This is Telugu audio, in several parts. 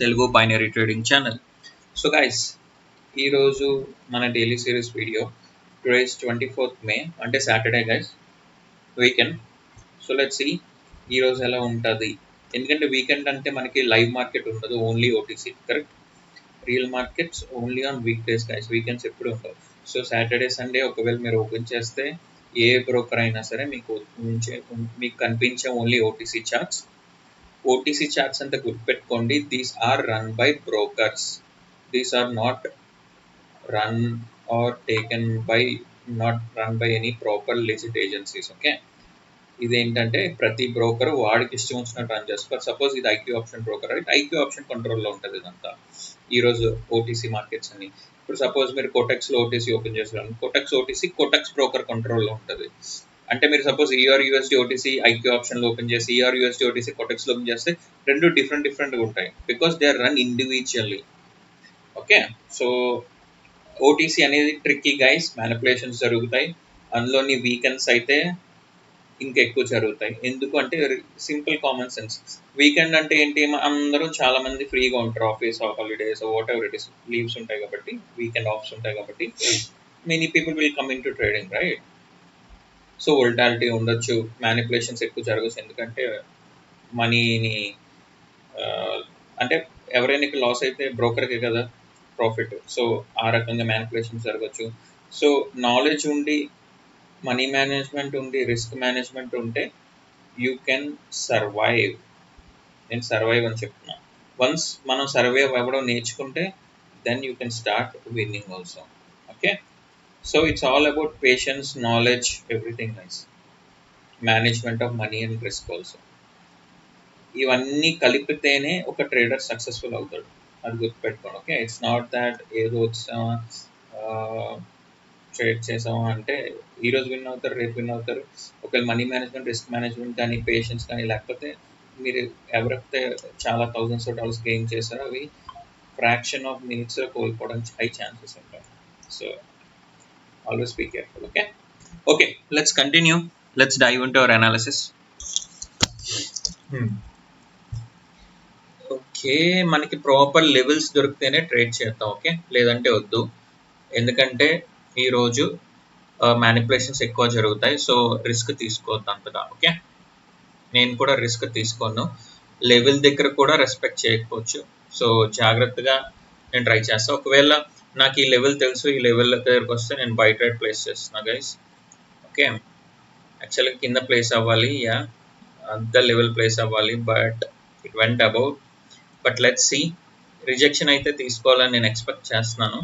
Telugu binary trading channel. So guys, ఈరోజు మన daily series video. Today is 24th May, అంటే Saturday guys, weekend. So let's see ఈరోజు ఎలా ఉంటుంది. ఎందుకంటే వీకెండ్ అంటే మనకి లైవ్ మార్కెట్ ఉండదు, only OTC. Correct? Real markets only on week days guys, weekends ఎప్పుడు ఉండవు. సో సాటర్డే సండే ఒకవేళ మీరు ఓపెన్ చేస్తే ఏ బ్రోకర్ అయినా సరే మీకు కనిపించే only OTC charts. OTC charts అంతా గుర్తుపెట్టుకోండి. These are run by brokers. These are not run or taken by any proper legit agencies. Okay, ఇదేంటంటే ప్రతి బ్రోకర్ వాడికి ఇష్టం వచ్చినట్టు రన్ చేస్తారు. సపోజ్ ఇది ఐక్యూ ఆప్షన్ బ్రోకర్ అయితే ఐక్యూ ఆప్షన్ కంట్రోల్లో ఉంటుంది ఇదంతా, ఈరోజు ఓటీసీ మార్కెట్స్ అన్ని. ఇప్పుడు సపోజ్ మీరు కోటెక్స్లో ఓటీసీ ఓపెన్ చేస్తారు, కోటెక్స్ బ్రోకర్ కంట్రోల్లో ఉంటుంది. అంటే మీరు suppose ER USD OTC IQ ఆప్షన్లో ఓపెన్ చేసి ఈఆర్ యూఎస్డి ఓటీసీ కోటెక్స్లో ఓపెన్ చేస్తే రెండు డిఫరెంట్గా ఉంటాయి, because they are run individually. Okay, so OTC అనేది ట్రిక్కీ గైస్, మ్యానిపులేషన్స్ జరుగుతాయి. అందులోని వీకెండ్స్ అయితే ఇంకా ఎక్కువ జరుగుతాయి. ఎందుకు అంటే సింపుల్ కామన్ సెన్స్. వీకెండ్ అంటే ఏంటి, అందరూ చాలా మంది ఫ్రీగా ఉంటారు, office holidays what ever it is, leaves ఉంటాయి కాబట్టి, వీకెండ్ ఆఫ్స్ ఉంటాయి కాబట్టి many people will come in to trading, right? So volatility ఉండొచ్చు, మ్యానిపులేషన్స్ ఎక్కువ జరగచ్చు. ఎందుకంటే మనీని అంటే ఎవరైనా లాస్ అయితే బ్రోకర్కే కదా ప్రాఫిట్. సో ఆ రకంగా మ్యానిపులేషన్స్ జరగచ్చు. సో నాలెడ్జ్ ఉండి, మనీ మేనేజ్మెంట్ ఉండి, రిస్క్ మేనేజ్మెంట్ ఉంటే యూ కెన్ సర్వైవ్. నేను సర్వైవ్ అని చెప్తున్నా. వన్స్ మనం సర్వైవ్ అవ్వడం నేర్చుకుంటే then you can start winning also. Okay, so it's all about patience, knowledge, everything nice. Management of money and risk also. ఇవన్నీ కలిపితేనే ఒక ట్రేడర్ సక్సెస్ఫుల్ అవుతాడు, అది గుర్తుపెట్టుకోండి. ఓకే, ఇట్స్ నాట్ దాట్ ఏదో వచ్చామా ట్రేడ్ చేసామా అంటే ఈరోజు విన్ అవుతారు, రేపు విన్ అవుతారు. ఒకవేళ మనీ మేనేజ్మెంట్, రిస్క్ మేనేజ్మెంట్ కానీ, పేషెన్స్ కానీ లేకపోతే మీరు ఎవరైతే చాలా థౌజండ్స్ ఆఫ్ డాలర్స్ గెయిన్ చేస్తారో అవి ఫ్రాక్షన్ ఆఫ్ మినిట్స్లో కోల్పోవడానికి హై ఛాన్సెస్ ఉంటాయి. So always be careful. Okay, let's continue. Let's dive into our analysis. Okay, మనకి ప్రాపర్ లెవెల్స్ దొరికితేనే ట్రేడ్ చేద్దాం. ఓకే, లేదంటే వద్దు. ఎందుకంటే ఈరోజు మ్యానిపులేషన్స్ ఎక్కువ జరుగుతాయి. సో రిస్క్ తీసుకోవద్దు అంతగా. ఓకే, నేను కూడా రిస్క్ తీసుకోను. లెవెల్ దగ్గర కూడా రెస్పెక్ట్ చేయకపోవచ్చు. సో జాగ్రత్తగా నేను ట్రై చేస్తాను. ఒకవేళ నాకు ఈ లెవెల్ తెలుసు, ఈ లెవెల్ దగ్గరకు వస్తే నేను బై ట్రేడ్ ప్లేస్ చేస్తున్నా గైస్. ఓకే, యాక్చువల్గా కింద ప్లేస్ అవ్వాలి, అంత లెవెల్ ప్లేస్ అవ్వాలి, but it went about. But let's see. Rejection అయితే తీసుకోవాలని నేను ఎక్స్పెక్ట్ చేస్తున్నాను,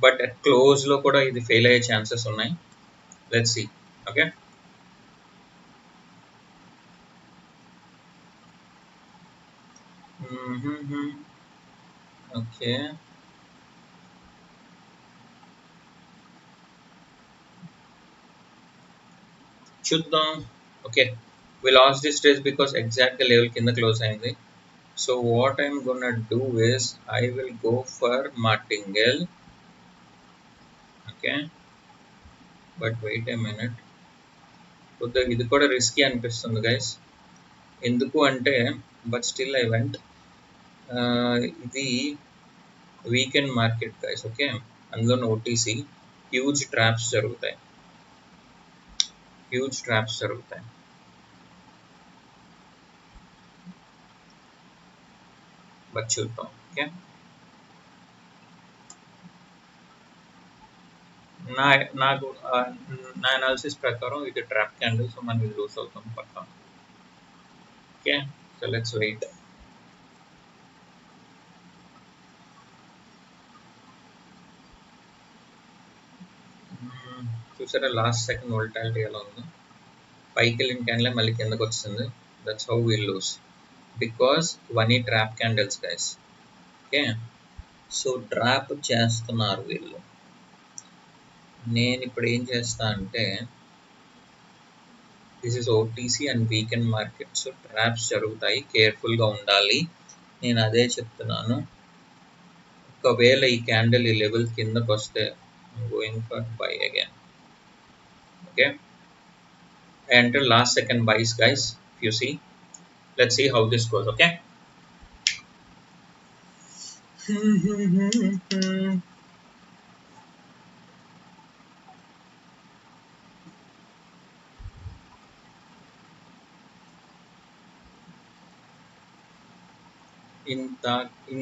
బట్ క్లోజ్లో కూడా ఇది ఫెయిల్ అయ్యే ఛాన్సెస్ ఉన్నాయి. Let's see. ఓకే, ఓకే, చూద్దాం. Okay, we lost this stage because ఎగ్జాక్ట్గా లెవెల్ కింద క్లోజ్ అయింది. So what I'm gonna do is I will go for martingale. Okay, but wait a minute. కొద్దిగా ఇది కూడా రిస్కీ అనిపిస్తుంది గైస్. ఎందుకు అంటే, బట్ స్టిల్ ఐ వెంట్. ఇది వీకెండ్ మార్కెట్ గైస్. ఓకే, అందులో ఓటీసీ హ్యూజ్ ట్రాప్స్ జరుగుతాయి, బట్ చూద్దాం. ఓకే, నాకు నా అనాలిసిస్ ప్రకారం ఇది ట్రాప్ క్యాండిల్. సో మనం ఇది లూస్ అవుతాం పక్కా. Okay, so let's wait. చూసారా లాస్ట్ సెకండ్ వోల్టాలిటీ ఎలా ఉందో? పైకి వెళ్ళిన క్యాండిల్ మళ్ళీ కిందకు వస్తుంది. That's how will lose, because ఇవన్నీ trap candles guys. Okay, so trap చేస్తున్నారు వీళ్ళు. నేను ఇప్పుడు ఏం చేస్తా అంటే, this is OTC and weekend market. So traps జరుగుతాయి, కేర్ఫుల్గా ఉండాలి. నేను అదే చెప్తున్నాను. ఒకవేళ ఈ క్యాండిల్ ఈ లెవెల్ కిందకు వస్తే going for by again. Okay, enter last second buys guys. If you see, let's see how this goes. Okay, In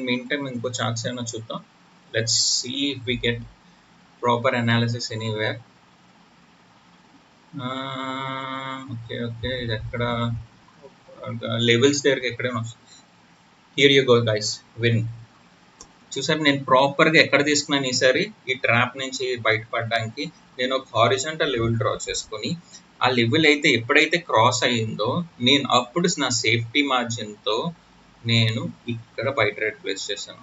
meantime ఇంకో చార్ట్స్ ఏమైనా చూద్దాం. Let's see if we get proper analysis anywhere. Okay okay, ఇది ఎక్కడ లెవెల్స్ దగ్గరికి ఎక్కడైనా వస్తుంది. Here you go guys, win. చూసారు నేను ప్రాపర్గా ఎక్కడ తీసుకున్నాను ఈసారి ఈ ట్రాప్ నుంచి బయటపడడానికి. నేను ఒక హారిజాంటల్ లెవెల్ డ్రా చేసుకొని ఆ లెవెల్ అయితే ఎప్పుడైతే క్రాస్ అయ్యిందో నేను అప్పుడు నా సేఫ్టీ మార్జిన్తో నేను ఇక్కడ బయట రేట్ ప్లేస్ చేశాను.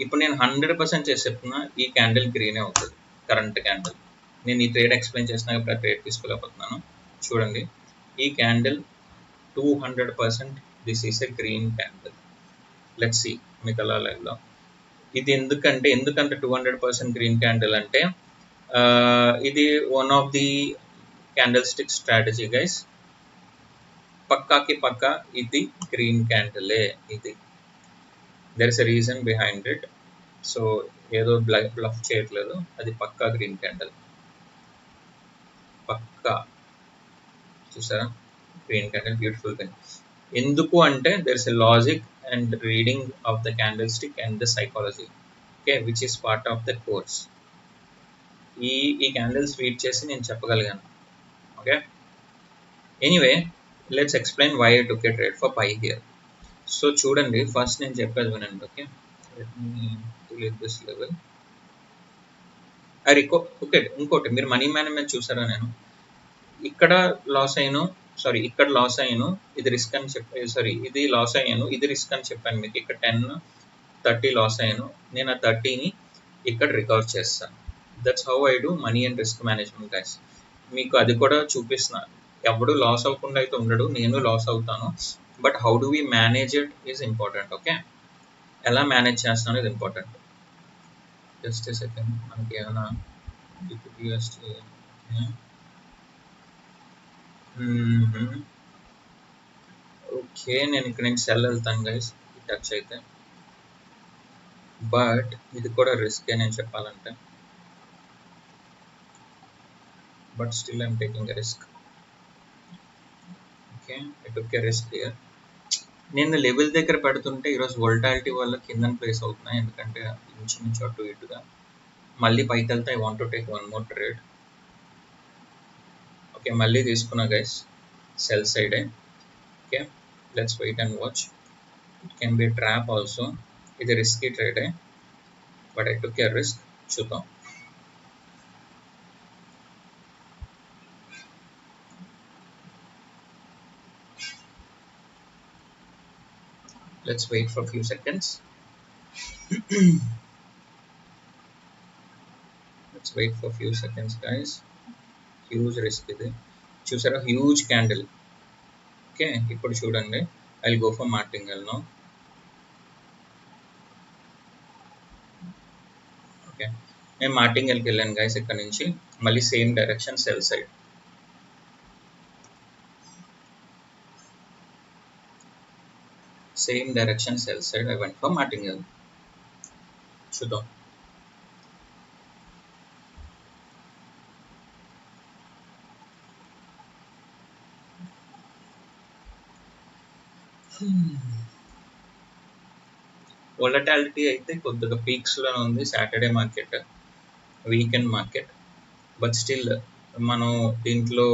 ఇప్పుడు నేను 100% చేసి చెప్తున్నా, ఈ క్యాండిల్ గ్రీనే అవుతుంది కరెంట్ క్యాండిల్. నేను ఈ ట్రేడ్ ఎక్స్ప్లెయిన్ చేసినా ఇప్పుడు ట్రేడ్ తీసుకోలేకపోతున్నాను. చూడండి, ఈ candle 200% this is a green candle. Let's see మీకు అలా లైవ్లో ఇది ఎందుకంటే 200% గ్రీన్ క్యాండిల్ అంటే ఇది one of the candle stick strategy guys. పక్కాకి పక్కా ఇది గ్రీన్ క్యాండిలే. ఇది there is a reason behind it. So ఏదో బ్లఫ్ చేయట్లేదు, అది పక్కా గ్రీన్ క్యాండిల్, పక్కా. చూసారా గ్రీన్ క్యాండిల్, బ్యూటిఫుల్ థింగ్. ఎందుకు అంటే there is a logic and reading of the candle stick and the psychology, okay, which is part of the course. ఈ క్యాండిల్స్ రీడ్ చేసి నేను చెప్పగలిగాను. Okay, anyway let's explain why I took a trade for పై హియర్. సో చూడండి, ఫస్ట్ నేను చెప్పేది వినండి. Okay, let me delete this level. Okay, ఇంకోటి మీరు మనీ మేనేజ్మెంట్ చూసారా? నేను ఇక్కడ లాస్ అయ్యాను, సారీ ఇక్కడ లాస్ అయ్యాను, ఇది రిస్క్ అని చెప్పి, సారీ ఇది లాస్ అయ్యాను, ఇది రిస్క్ అని చెప్పాను మీకు. ఇక్కడ 10-30 లాస్ అయ్యాను, నేను ఆ 30ని ఇక్కడ రికవర్ చేస్తాను. That's how I do money and risk management guys. మీకు అది కూడా చూపిస్తున్నాను. ఎవడు లాస్ అవ్వకుండా అయితే ఉండడు, నేను లాస్ అవుతాను. But how do we manage it is important. Okay, ఎలా మేనేజ్ చేస్తాను ఇది ఇంపార్టెంట్. జస్ట్ సెకండ్, మనకి ఏమైనా ఓకే, నేను ఇక్కడ నుంచి సెల్ వెళ్తాను గైస్ టచ్ అయితే. బట్ ఇది కూడా రిస్కే నేను చెప్పాలంటే, but still I'm taking a risk. Okay, I took a risk here. నేను లెవెల్ దగ్గర పెడుతుంటే ఈరోజు వోల్టాలిటీ వల్ల కింద ప్లేస్ అవుతున్నాయి, ఎందుకంటే ఇంచుమించు అటు ఇటుగా. మళ్ళీ పైకి వెళ్తే I want to take one more trade. Okay, మళ్ళీ తీసుకున్నా గైస్, సెల్ సైడే. Okay, let's wait and watch. It can be trap also. ఇది రిస్కీ ట్రేడే, but I took a risk. చూద్దాం. Let's wait for a few seconds. Let's wait for a few seconds guys. Huge risk ఇది. చూసారా హ్యూజ్ క్యాండిల్. ఓకే, ఇప్పుడు చూడండి, I'll go for martingale now. Okay, నేను మార్టింగల్కి వెళ్ళాను గైస్. ఇక్కడ నుంచి మళ్ళీ same direction sell side. Same direction sell side I went for martingale. చూద్దాం. వోలటాలిటీ అయితే కొద్దిగా పీక్స్లోనే ఉంది Saturday market, weekend market. But still మనం దీంట్లో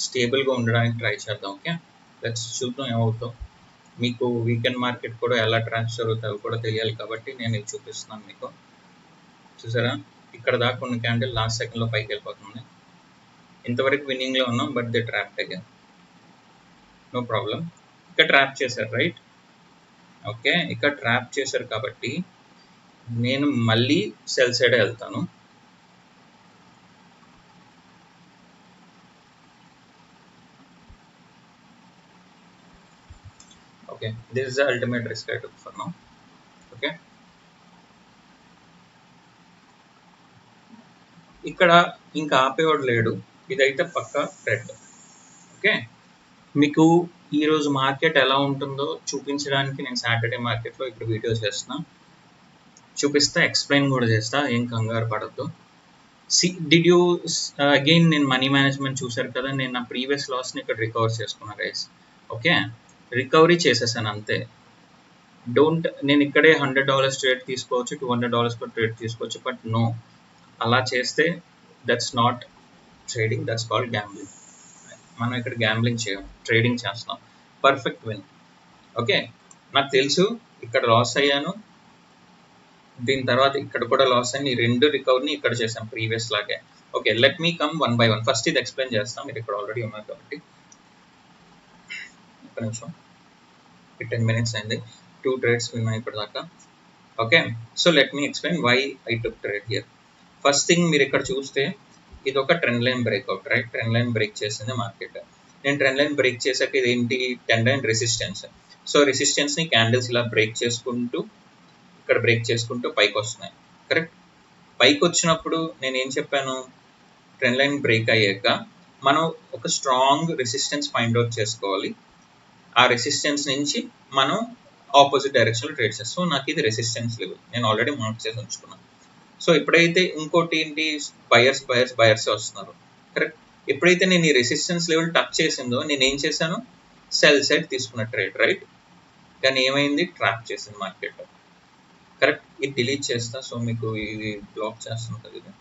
స్టేబుల్గా ఉండడానికి ట్రై చేద్దాం. ఓకే, లెట్స్ చూద్దాం ఏమవుతాం. మీకు వీకెండ్ మార్కెట్ కూడా ఎలా ట్రాన్స్ జరుగుతాయో కూడా తెలియాలి కాబట్టి నేను ఇది చూపిస్తున్నాను మీకు. చూసారా ఇక్కడ దాకా ఉన్న క్యాండిల్ లాస్ట్ సెకండ్లో పైకి వెళ్ళిపోతుంది. ఇంతవరకు విన్నింగ్లో ఉన్నాం, but they trap again. No problem, ఇక్కడ ట్రాప్ చేశారు రైట్. ఓకే, ఇక్కడ ట్రాప్ చేశారు కాబట్టి నేను మళ్ళీ సెల్ సైడ్ వెళ్తాను. Okay, this is the ultimate risk I took for now. Okay, ఇక్కడ ఇంకా ఆపేవాడు లేడు, ఇదైతే పక్కా రెడ్. ఓకే, మీకు ఈరోజు మార్కెట్ ఎలా ఉంటుందో చూపించడానికి నేను సాటర్డే మార్కెట్లో ఇక్కడ వీడియో చేస్తున్నా. చూపిస్తా, ఎక్స్ప్లెయిన్ కూడా చేస్తా, ఏం కంగారు పడద్దు. డిడ్ యూ అగైన్ నేను మనీ మేనేజ్మెంట్ చూశారు కదా, నేను నా ప్రీవియస్ లాస్ని ఇక్కడ రికవర్ చేసుకున్నా గైస్. ఓకే, రికవరీ చేసేసాను అంతే. నేను ఇక్కడే $100 ట్రేడ్ తీసుకోవచ్చు, $200 per ట్రేడ్ తీసుకోవచ్చు, బట్ నో, అలా చేస్తే that's not trading, that's called gambling. మనం ఇక్కడ గ్యాంబ్లింగ్ చేయం, ట్రేడింగ్ చేస్తాం. Perfect win. ఓకే, నాకు తెలుసు ఇక్కడ లాస్ అయ్యాను, దీని తర్వాత ఇక్కడ కూడా లాస్ అయ్యి, ఈ రెండు రికవరీని ఇక్కడ చేసాం ప్రీవియస్ లాగే. Okay, let me come one by one. First ఇది ఎక్స్ప్లెయిన్ చేస్తాం, మీరు ఇక్కడ ఆల్రెడీ ఉన్నారు కాబట్టి. ఒక నిమిషం, 10 minutes అయింది, 2 trades విన్నాయి ఇప్పటిదాకా. Okay, so let me explain why I took trade here. First thing, మీరు ఇక్కడ చూస్తే ఇది ఒక trend line breakout, right? Trend line break చేసింది మార్కెట్. నేను ట్రెండ్ లైన్ బ్రేక్ చేశాక ఇది ఏంటి? Trend line resistance. సో రెసిస్టెన్స్ని క్యాండిల్స్ ఇలా బ్రేక్ చేసుకుంటూ, ఇక్కడ బ్రేక్ చేసుకుంటూ పైకి వస్తున్నాయి, కరెక్ట్? పైకి వచ్చినప్పుడు నేను ఏం చెప్పాను? ట్రెండ్ లైన్ బ్రేక్ అయ్యాక మనం ఒక స్ట్రాంగ్ రెసిస్టెన్స్ ఫైండ్ అవుట్ చేసుకోవాలి. ఆ రెసిస్టెన్స్ నుంచి మనం ఆపోజిట్ డైరెక్షన్లో ట్రేడ్ చేస్తాం. సో నాకు ఇది రెసిస్టెన్స్ లెవెల్, నేను ఆల్రెడీ మార్క్ చేసి ఉంచుకున్నాను. సో ఎప్పుడైతే ఇంకోటి ఏంటి, బయర్స్ వస్తున్నారు, కరెక్ట్? ఎప్పుడైతే నేను ఈ రెసిస్టెన్స్ లెవెల్ టచ్ చేసిందో నేను ఏం చేశాను? సెల్ సైడ్ తీసుకున్న ట్రేడ్, రైట్? కానీ ఏమైంది? ట్రాప్ చేసింది మార్కెట్, కరెక్ట్? ఇది డిలీట్ చేస్తా, సో మీకు ఇది బ్లాక్ చేస్తుంటుంది ఇది.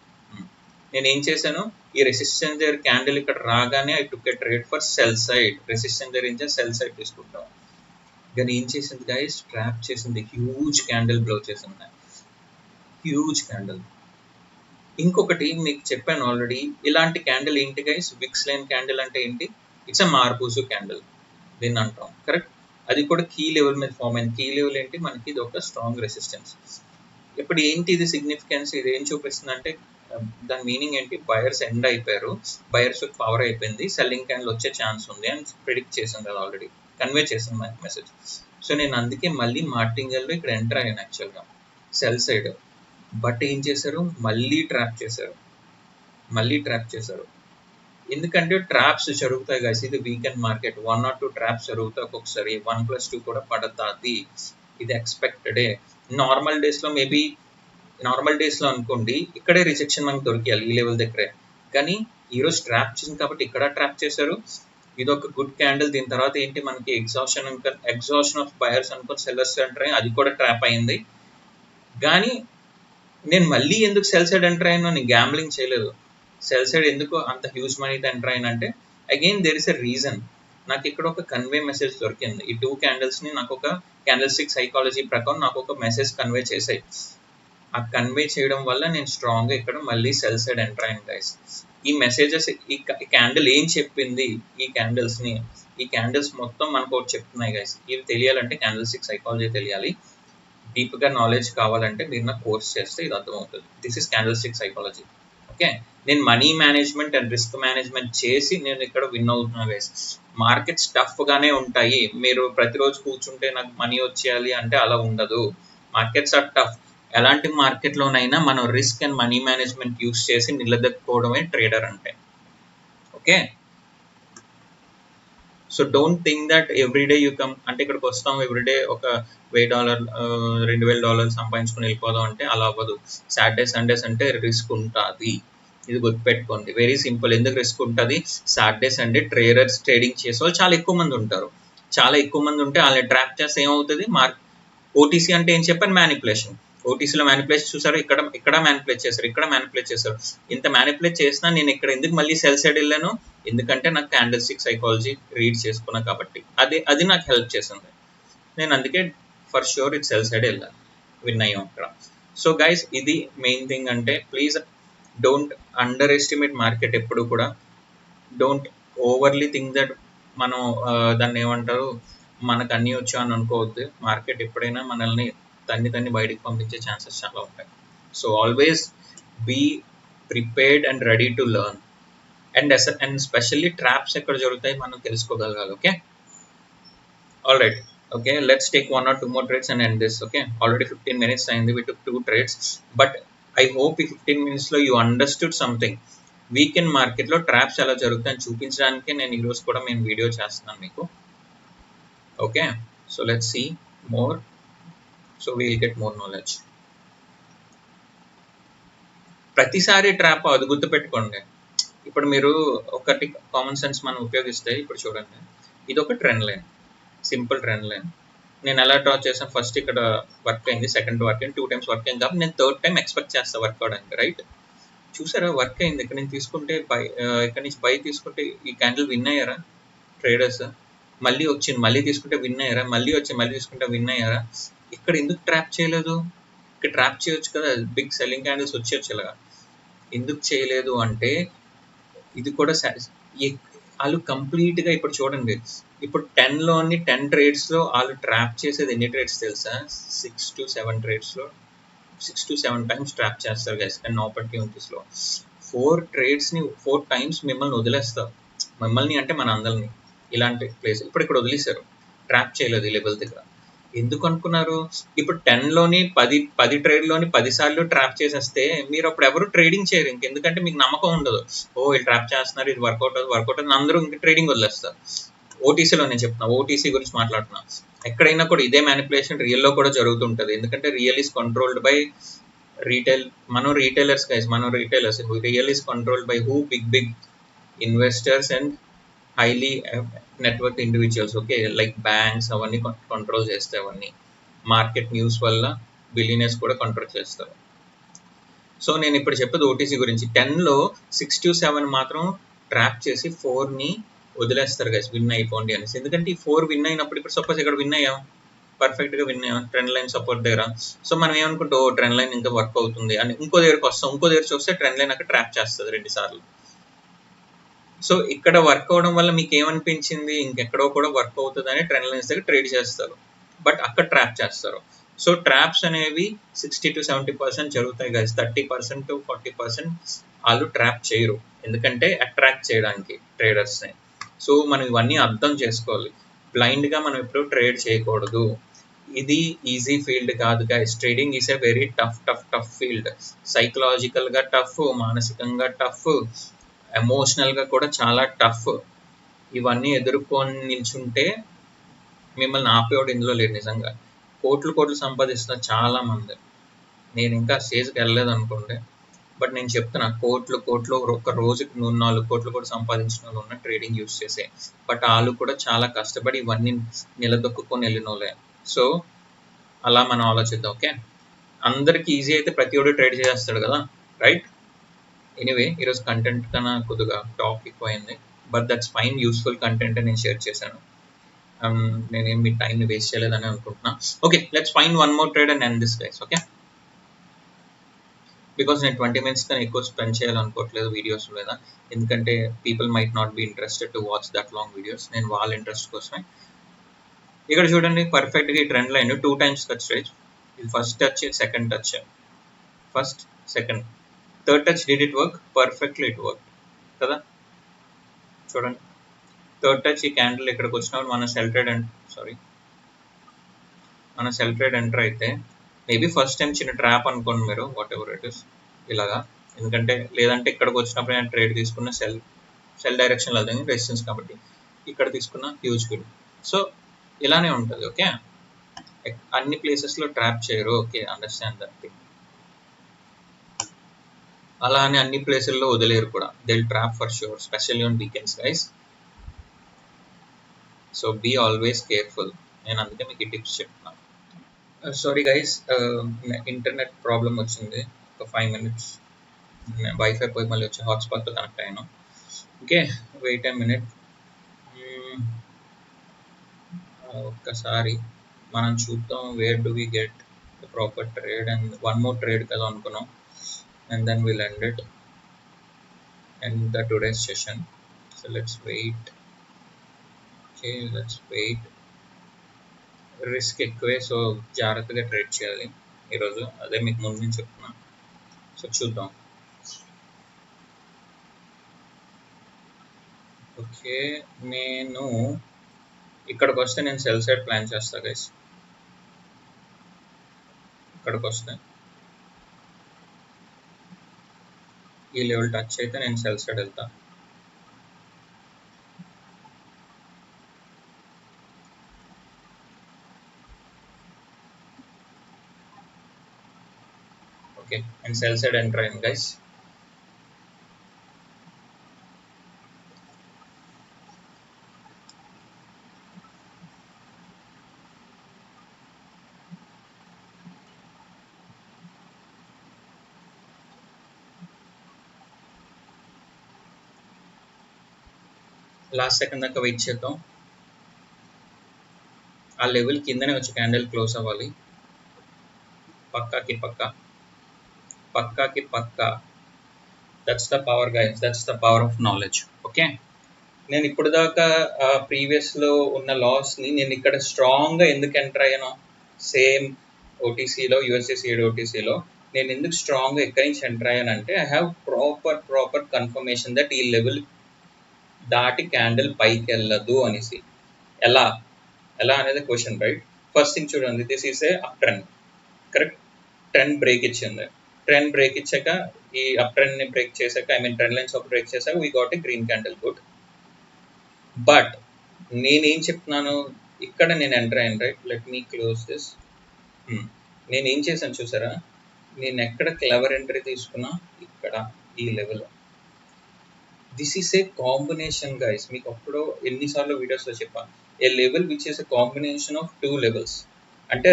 నేను ఏం చేశాను? ఈ రెసిస్టెన్స్ దగ్గర క్యాండిల్ ఇక్కడ రాగానే I took a trade for cell side. Resistance దగ్గర నుంచి సెల్ సైడ్ తీసుకుంటాం. కానీ ఏం చేసింది గైస్? ట్రాప్ చేసింది, హ్యూజ్ క్యాండిల్ బ్లో చేసింది, హ్యూజ్ క్యాండిల్. ఇంకొకటి మీకు చెప్పాను ఆల్రెడీ, ఇలాంటి క్యాండిల్ ఏంటి గైస్? విక్స్ లైన్ క్యాండిల్ అంటే ఏంటి? ఇట్స్ అ మార్బూజు క్యాండిల్ దీన్ని అంటాం, కరెక్ట్? అది కూడా కీ లెవెల్ మీద ఫామ్ అయింది. కీ లెవెల్ ఏంటి? మనకి ఇది ఒక స్ట్రాంగ్ రెసిస్టెన్స్. ఇప్పుడు ఏంటి ఇది సిగ్నిఫికెన్స్? ఇది ఏం చూపిస్తుంది అంటే, దాని మీనింగ్ ఏంటి? బయర్స్ ఎండ్ అయిపోయారు, బయర్స్ పవర్ అయిపోయింది, సెల్లింగ్ క్యాండిల్ వచ్చే ఛాన్స్ ఉంది అని ప్రిడిక్ట్ చేసింది కదా, ఆల్రెడీ కన్వే చేసింది మనకి మెసేజ్. సో నేను అందుకే మళ్ళీ మార్టింగల్లో ఇక్కడ ఎంటర్ అయ్యాను యాక్చువల్గా సెల్ సైడ్. బట్ ఏం చేశారు? మళ్ళీ ట్రాప్ చేశారు. ఎందుకంటే ట్రాప్స్ జరుగుతాయి గైస్, ఇది వీకెండ్ మార్కెట్, 1 or 2 ట్రాప్స్ జరుగుతాయి ఒక్కొక్కసారి, 1+2 కూడా పడతాది, ఇది ఎక్స్పెక్టెడే. నార్మల్ డేస్లో అనుకోండి ఇక్కడే రిజెక్షన్ మనకు దొరికేయాలి, ఈ లెవెల్ దగ్గరే. కానీ ఈరోజు ట్రాప్ చేసింది కాబట్టి ఇక్కడ ట్రాప్ చేశారు. ఇది ఒక గుడ్ క్యాండిల్. దీని తర్వాత ఏంటి? మనకి ఎగ్జాషన్ ఆఫ్ బయర్స్ అనుకుని సెల్లర్స్ ఎంటర్ అయ్యి, అది కూడా ట్రాప్ అయింది. కానీ నేను మళ్ళీ ఎందుకు సెల్ సైడ్ ఎంటర్ అయ్యానో, నేను గ్యాంబ్లింగ్ చేయలేదు. సెల్ సైడ్ ఎందుకు అంత హ్యూజ్ మనీతో ఎంటర్ అయినంటే, again there is a reason. నాకు ఇక్కడ ఒక కన్వే మెసేజ్ దొరికింది. ఈ 2 క్యాండిల్స్ని నాకు ఒక క్యాండిల్ స్టిక్ సైకాలజీ ప్రకారం నాకు ఒక మెసేజ్ కన్వే చేసాయి. ఆ కన్వే చేయడం వల్ల నేను స్ట్రాంగ్గా ఇక్కడ మళ్ళీ సెల్ సైడ్ ఎంటర్ అయ్యాను గైస్. ఈ మెసేజెస్, ఈ క్యాండిల్ ఏం చెప్పింది, ఈ క్యాండిల్స్ మొత్తం మనకు ఒకటి చెప్తున్నాయి గైస్. ఇవి తెలియాలంటే క్యాండిల్ స్టిక్ సైకాలజీ తెలియాలి. డీప్గా నాలెడ్జ్ కావాలంటే మీరు నా కోర్స్ చేస్తే ఇది అర్థమవుతుంది. This is candle stick psychology. Okay, నేను money management and risk management చేసి నేను ఇక్కడ విన్ అవుతున్నా గైస్. మార్కెట్స్ టఫ్గానే ఉంటాయి, మీరు ప్రతిరోజు కూర్చుంటే నాకు మనీ వచ్చేయాలి అంటే అలా ఉండదు. Markets are tough. ఎలాంటి మార్కెట్లోనైనా మనం risk and money management use చేసి నిలదొక్కుకోవడమే ట్రేడర్ అంటే. Okay, so don't think that everyday you come అంటే ఇక్కడికి వస్తాం ఎవ్రీడే ఒక $1000 $2000 సంపాదించుకుని వెళ్ళిపోదాం అంటే అలా అవ్వదు. సాటర్డే సండేస్ అంటే రిస్క్ ఉంటుంది, ఇది గుర్తుపెట్టుకోండి. Very simple. ఎందుకు రిస్క్ ఉంటుంది? సాటర్డే సండే ట్రేడర్స్ ట్రేడింగ్ చేసే వాళ్ళు చాలా ఎక్కువ మంది ఉంటారు. చాలా ఎక్కువ మంది ఉంటే వాళ్ళని ట్రాప్ చేస్తే ఏమవుతుంది? ఓటీసీ అంటే ఏం చెప్పాను? మ్యానిపులేషన్. ఓటీసీలో మ్యానిపులేషన్ చూసారు, ఇక్కడ మ్యానిపులేట్ చేశారు, ఇక్కడ మ్యానిపులేట్ చేశారు. ఇంత మ్యానిపులేట్ చేసినా నేను ఇక్కడ ఎందుకు మళ్ళీ సెల్ సైడ్ వెళ్ళాను? ఎందుకంటే నాకు క్యాండిల్ స్టిక్ సైకాలజీ రీడ్ చేసుకున్నా కాబట్టి అది నాకు హెల్ప్ చేసింది. నేను అందుకే ఫర్ ష్యూర్ ఇది సెల్ సైడ్ వెళ్ళాను, విన్ అయ్యాం అక్కడ. సో గైస్, ఇది మెయిన్ థింగ్. అంటే please don't under estimate market. ఎప్పుడు కూడా డోంట్ ఓవర్లీ థింక్ దట్ మనం దాన్ని ఏమంటారు, మనకు అన్నీ వచ్చా అని అనుకోవద్దు. మార్కెట్ ఎప్పుడైనా మనల్ని తన్ని బయటికి పంపించే ఛాన్సెస్ చాలా ఉంటాయి. So always be prepared and ready to learn. And specially traps ఎక్కడ జరుగుతాయి మనం తెలుసుకోగలగాలి. Okay, all right. Okay, let's take 1 or 2 more trades and end this. Okay, already 15 minutes అయింది, we took 2 trades, but I hope ఈ 15 minutesలో you understood something. వీకెండ్ మార్కెట్లో ట్రాప్స్ ఎలా జరుగుతాయని చూపించడానికి నేను ఈరోజు కూడా నేను వీడియో చేస్తున్నాను మీకు. Okay, so let's see more, so we'll get more knowledge. ప్రతిసారి ట్రాప్ అది గుర్తుపెట్టుకోండి. ఇప్పుడు మీరు ఒకటి కామన్ సెన్స్ మనం ఉపయోగిస్తే ఇప్పుడు చూడండి, ఇది ఒక trend line, simple trend line. నేను ఎలా డ్రా చేసాను, ఫస్ట్ ఇక్కడ వర్క్ అయింది, సెకండ్ వర్క్ అయింది, 2 times వర్క్ అయింది కాబట్టి నేను థర్డ్ టైం ఎక్స్పెక్ట్ చేస్తాను వర్క్ అవడానికి, రైట్? చూసారా వర్క్ అయింది. ఇక్కడ నుంచి తీసుకుంటే ఇక్కడ నుంచి బై తీసుకుంటే ఈ క్యాండిల్ విన్ అయ్యారా ట్రేడర్స్? మళ్ళీ వచ్చింది, మళ్ళీ తీసుకుంటే విన్ అయ్యారా? మళ్ళీ వచ్చి మళ్ళీ తీసుకుంటే విన్ అయ్యారా? ఇక్కడ ఎందుకు ట్రాప్ చేయలేదు? ఇక్కడ ట్రాప్ చేయొచ్చు కదా, బిగ్ సెల్లింగ్ క్యాండిల్స్ వచ్చేయచ్చు ఇలాగా. ఎందుకు చేయలేదు అంటే ఇది కూడా వాళ్ళు కంప్లీట్గా ఇప్పుడు చూడండి, ఇప్పుడు 10లోని 10 ట్రేడ్స్లో వాళ్ళు ట్రాప్ చేసేది ఎన్ని ట్రేడ్స్ తెలుసా? 6 to 7 ట్రేడ్స్లో 6 to 7 times ట్రాప్ చేస్తారు గైస్. అండ్ ఆపర్చునిటీస్లో 4 ట్రేడ్స్ని 4 times మిమ్మల్ని వదిలేస్తారు. మిమ్మల్ని అంటే మన అందరిని ఇలాంటి ప్లేస్ ఇప్పుడు ఇక్కడ వదిలేశారు, ట్రాప్ చేయలేదు ఈ లెవెల్ దగ్గర. ఎందుకు అనుకున్నారు? ఇప్పుడు 10లోని 10 ట్రేడ్లోని 10 సార్లు ట్రాప్ చేసేస్తే మీరు అప్పుడు ఎవరు ట్రేడింగ్ చేయరు ఇంకెందుకంటే మీకు నమ్మకం ఉండదు. ఓ వీళ్ళు ట్రాప్ చేస్తున్నారు, ఇది వర్కౌట్ అవుతుంది అందరూ ఇంక ట్రేడింగ్ వదిలేస్తారు. ఓటీసీలో నేను చెప్తున్నా, ఓటీసీ గురించి మాట్లాడుతున్నా. ఎక్కడైనా కూడా ఇదే మ్యానిపులేషన్ రియల్లో కూడా జరుగుతుంటుంది. ఎందుకంటే real is controlled by retail. మనం retailers guys, real is controlled by who? Big investors and highly network individuals. Okay, like banks అవన్నీ కంట్రోల్ చేస్తాయి. అవన్నీ మార్కెట్ న్యూస్ వల్ల బిలియనర్స్ కూడా కంట్రోల్ చేస్తారు. సో నేను ఇప్పుడు చెప్పేది ఓటీసీ గురించి. 10లో 6 to 7 మాత్రం ట్రాప్ చేసి 4ని వదిలేస్తారు గైస్, విన్ అయిపోండి అనేసి. ఎందుకంటే ఈ 4 విన్ అయినప్పుడు, ఇప్పుడు సపోజ్ ఇక్కడ విన్ అయ్యాం, పర్ఫెక్ట్గా విన్ అయ్యాం ట్రెండ్ లైన్ సపోర్ట్ దగ్గర. సో మనం ఏమనుకుంటాం, ట్రెండ్ లైన్ ఇంకా వర్క్ అవుతుంది అని ఇంకో దగ్గరకు వస్తాం. ఇంకో దగ్గర చూస్తే ట్రెండ్ లైన్ అక్కడ ట్రాప్ చేస్తుంది 2 సార్లు. సో ఇక్కడ వర్క్ అవడం వల్ల మీకు ఏమనిపించింది, ఇంకెక్కడో కూడా వర్క్ అవుతుందని ట్రెండ్ లైన్స్ దగ్గర ట్రేడ్ చేస్తారు, బట్ అక్కడ ట్రాప్ చేస్తారు. సో ట్రాప్స్ అనేవి 60 to 70% జరుగుతాయి గైస్. 30% to 40% వాళ్ళు ట్రాప్ చేయరు, ఎందుకంటే అట్రాక్ట్ చేయడానికి ట్రేడర్స్ని. సో మనం ఇవన్నీ అర్థం చేసుకోవాలి. బ్లైండ్గా మనం ఎప్పుడు ట్రేడ్ చేయకూడదు. ఇది ఈజీ ఫీల్డ్ కాదు guys. Trading is a very tough field. సైకలాజికల్గా టఫ్, మానసికంగా టఫ్, ఎమోషనల్గా కూడా చాలా టఫ్. ఇవన్నీ ఎదుర్కొని నిల్చుంటే మిమ్మల్ని ఆపేవాడు ఇందులో లేడు. నిజంగా కోట్లు సంపాదిస్తున్న చాలా మంది, నేను ఇంకా స్టేజ్కి వెళ్ళలేదు అనుకోండి, బట్ నేను చెప్తున్నా కోట్లు ఒక రోజుకి 4 కోట్లు కూడా సంపాదించిన వాళ్ళు ఉన్న ట్రేడింగ్ యూస్ చేసే. బట్ వాళ్ళు కూడా చాలా కష్టపడి ఇవన్నీ నిలదొక్కుని వెళ్ళిన వాళ్ళే. సో అలా మనం ఆలోచిద్దాం. ఓకే, అందరికి ఈజీ అయితే ప్రతి ఒక్కరు ట్రేడ్ చేస్తాడు కదా, రైట్? ఎనీవే ఈరోజు కంటెంట్ కన్నా కొద్దిగా టాక్ ఎక్కువైంది, but that's fine. Useful content నేను షేర్ చేశాను. నేనేం మీ టైంని వేస్ట్ చేయలేదని అనుకుంటున్నా. Okay, let's find one more trade and end this guys. Okay, because నేను 20 minutes కన్నా ఎక్కువ స్పెండ్ చేయాలనుకోవట్లేదు వీడియోస్ మీద, ఎందుకంటే people might not be interested to watch that long videos. నేను వాళ్ళ ఇంట్రెస్ట్ కోసమే. ఇక్కడ చూడండి, పర్ఫెక్ట్గా ఈ ట్రెండ్ లైన్ 2 times టచ్ రేజ్. ఇది first touch, second touch, first second third touch. Did it work? Perfectly it work కదా. చూడండి, థర్డ్ టచ్ ఈ క్యాండిల్ ఇక్కడికి వచ్చినప్పుడు మన సెల్ ట్రేడ్ ఎంటర్ అయితే మేబీ ఫస్ట్ టైం చిన్న ట్రాప్ అనుకోండి మీరు, వాట్ ఎవర్ ఇట్ ఇస్ ఇలాగా. ఎందుకంటే లేదంటే ఇక్కడికి వచ్చినప్పుడు నేను ట్రేడ్ తీసుకున్న సెల్ డైరెక్షన్ లేదు, రెసిస్టెన్స్ కాబట్టి ఇక్కడ తీసుకున్న హ్యూజ్ బిల్. సో ఇలానే ఉంటుంది. ఓకే, అన్ని ప్లేసెస్లో ట్రాప్ చేయరు. Okay, understand that thing. అలా అని అన్ని ప్లేసుల్లో వదిలేరు కూడా. They will trap for sure, specially on weekends guys. So be always careful. నేను అందుకే మీకు ఈ టిప్స్ చెప్తున్నాను. సారీ గైస్, ఇంటర్నెట్ ప్రాబ్లం వచ్చింది. ఒక 5 minutes వైఫై పోయి మళ్ళీ వచ్చి హాట్స్పాట్తో కనెక్ట్ అయ్యాను. Okay, wait a minute. ఒక్కసారి మనం చూద్దాం, where do we get the proper trade. And one more trade కదా అనుకున్నాం, and then will end it and the today's session. So let's wait. Okay, let's wait. Risk ఎక్కువే, సో జాగ్రత్తగా ట్రేడ్ చేయాలి ఈరోజు, అదే మీకు ముందు నుంచి చెప్తున్నా. సో చూద్దాం. ఓకే, నేను ఇక్కడికి వస్తే నేను సెల్ సైడ్ ప్లాన్ చేస్తాను గైస్. ఇక్కడికి వస్తే ఈ లెవెల్ టచ్ అయితే నేను సెల్ సైడ్ వెళ్తా. Okay, and sell side enter అయింది గైస్. లాస్ట్ సెకండ్ దాకా వెయిట్ చేద్దాం. ఆ లెవెల్ కిందనే వచ్చి క్యాండిల్ క్లోజ్ అవ్వాలి. పక్కాకి పక్కా. That's the power guys, that's the power of knowledge. Okay, నేను ఇప్పుడు దాకా ప్రీవియస్లో ఉన్న లాస్ని నేను ఇక్కడ స్ట్రాంగ్గా ఎందుకు ఎంటర్ అయ్యాను, సేమ్ ఓటీసీలో యూఎస్ఏసీఎడ్ ఓటీసీలో నేను ఎందుకు స్ట్రాంగ్గా ఎక్కడి నుంచి ఎంటర్ అయ్యానంటే I have proper confirmation that ఈ లెవెల్ దాటి క్యాండిల్ పైకి వెళ్ళదు అనేసి. ఎలా అనేది క్వశ్చన్, రైట్? ఫస్ట్ థింగ్ చూడండి, this is a up trend, correct? Trend break ఇచ్చింది. ట్రెండ్ బ్రేక్ ఇచ్చాక ఈ అప్ ట్రెండ్ని బ్రేక్ చేశాక, I mean trend lines break చేశాక we got a green candle, good. But నేనేం చెప్తున్నాను, ఇక్కడ నేను ఎంటర్ అయ్యాను, right? Let me close this. నేనేం చేశాను చూసారా, నేను ఎక్కడ క్లవర్ ఎంట్రీ తీసుకున్నా, ఇక్కడ ఈ level. This is a combination guys, మీకు అప్పుడు ఎన్నిసార్లు వీడియోస్లో చెప్పాను, a level which is a combination of two levels. అంటే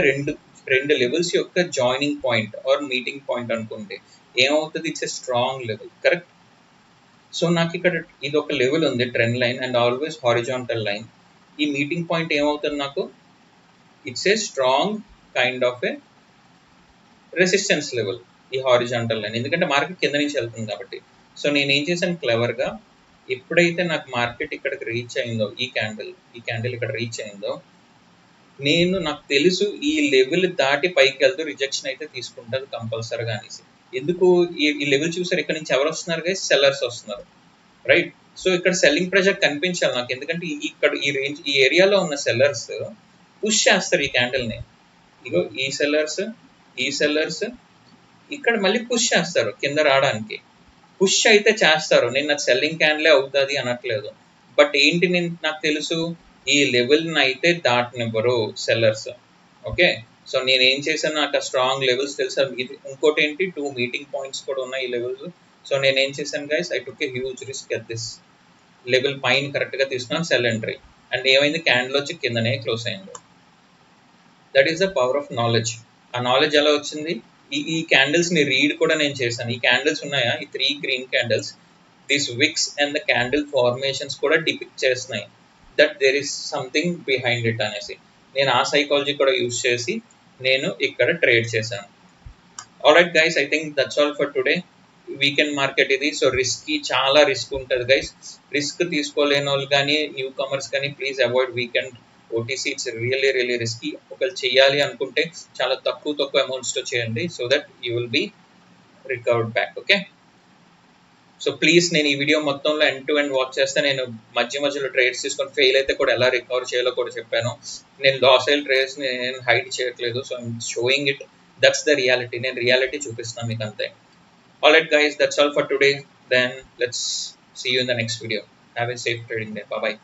రెండు లెవెల్స్ యొక్క joining point or meeting point అనుకుంటే ఏమవుతుంది, it's a strong level, correct? So నాకు ఇక్కడ ఇది ఒక లెవెల్ ఉంది, trend line and always horizontal line. ఈ మీటింగ్ పాయింట్ ఏమవుతుంది నాకు, it's a strong kind of a resistance level, ఈ హారిజాంటల్ లైన్, ఎందుకంటే మార్కెట్ కింద నుంచి వెళ్తుంది కాబట్టి. సో నేను ఏం చేశాను క్లవర్గా, ఎప్పుడైతే నాకు మార్కెట్ ఇక్కడికి రీచ్ అయిందో, ఈ క్యాండిల్ ఇక్కడ రీచ్ అయిందో, నాకు తెలుసు ఈ లెవెల్ దాటి పైకి వెళ్తూ రిజెక్షన్ అయితే తీసుకుంటుంది కంపల్సరీగా అనేసి. ఎందుకు ఈ లెవెల్ చూసారు, ఇక్కడ నుంచి ఎవరు వస్తున్నారు గైస్, సెల్లర్స్ వస్తున్నారు, రైట్? సో ఇక్కడ సెల్లింగ్ ప్రెషర్ కనిపించాలి నాకు, ఎందుకంటే ఇక్కడ ఈ రేంజ్ ఈ ఏరియాలో ఉన్న సెల్లర్స్ పుష్ చేస్తారు ఈ క్యాండిల్ని. ఇగో ఈ సెల్లర్స్ ఇక్కడ మళ్ళీ పుష్ చేస్తారు కింద రావడానికి. పుష్ అయితే చేస్తారు, నేను నాకు సెల్లింగ్ క్యాండిలే అవుతుంది అనట్లేదు. బట్ ఏంటి, నాకు తెలుసు ఈ లెవెల్ని అయితే దాటనివ్వరు సెల్లర్స్. ఓకే, సో నేను ఏం చేశాను, నాకు స్ట్రాంగ్ లెవెల్స్ తెలుసు. ఇది ఇంకోటి ఏంటి, 2 మీటింగ్ పాయింట్స్ కూడా ఉన్నాయి ఈ లెవెల్స్. సో నేను ఏం చేశాను guys, I took a huge risk at this level పైన కరెక్ట్గా తీసుకున్నాను సెల్ ఎంట్రీ. అండ్ ఏమైంది, క్యాండిల్ వచ్చి కిందనే క్లోజ్ అయింది. That is the power of knowledge. ఆ నాలెడ్జ్ ఎలా వచ్చింది, ఈ క్యాండిల్స్ని రీడ్ కూడా నేను చేశాను. ఈ క్యాండిల్స్ ఉన్నాయా, ఈ 3 green candles, this wicks and the candle formations కూడా డిపిక్ట్ చేస్తున్నాయి that there is something behind it అనేసి. నేను ఆ సైకాలజీ కూడా యూజ్ చేసి నేను ఇక్కడ ట్రేడ్ చేశాను. Alright guys, I think that's all for today. Weekend market ఇది, సో చాలా రిస్క్ ఉంటుంది గైస్. రిస్క్ తీసుకోలేని వాళ్ళు కానీ న్యూ కమర్స్ కానీ please avoid weekend OTC. It's really risky. ఒకవేళ చేయాలి అనుకుంటే చాలా తక్కువ అమౌంట్స్తో చేయండి, so that you will be recovered back. Okay, so please నేను ఈ వీడియో మొత్తంలో ఎండ్ టు ఎండ్ వాచ్ చేస్తే, నేను మధ్యలో ట్రేడ్స్ తీసుకొని ఫెయిల్ అయితే కూడా ఎలా రికవర్ చేయాలో కూడా చెప్పాను. నేను లాస్ అయిన ట్రేడ్స్ని నేను హైడ్ చేయట్లేదు, so I'm showing it. That's the reality, నేను రియాలిటీ చూపిస్తాను మీకు అంతే. Alright guys, that's all for today. Then let's see you in the next video. Have a safe trading day. Bye bye.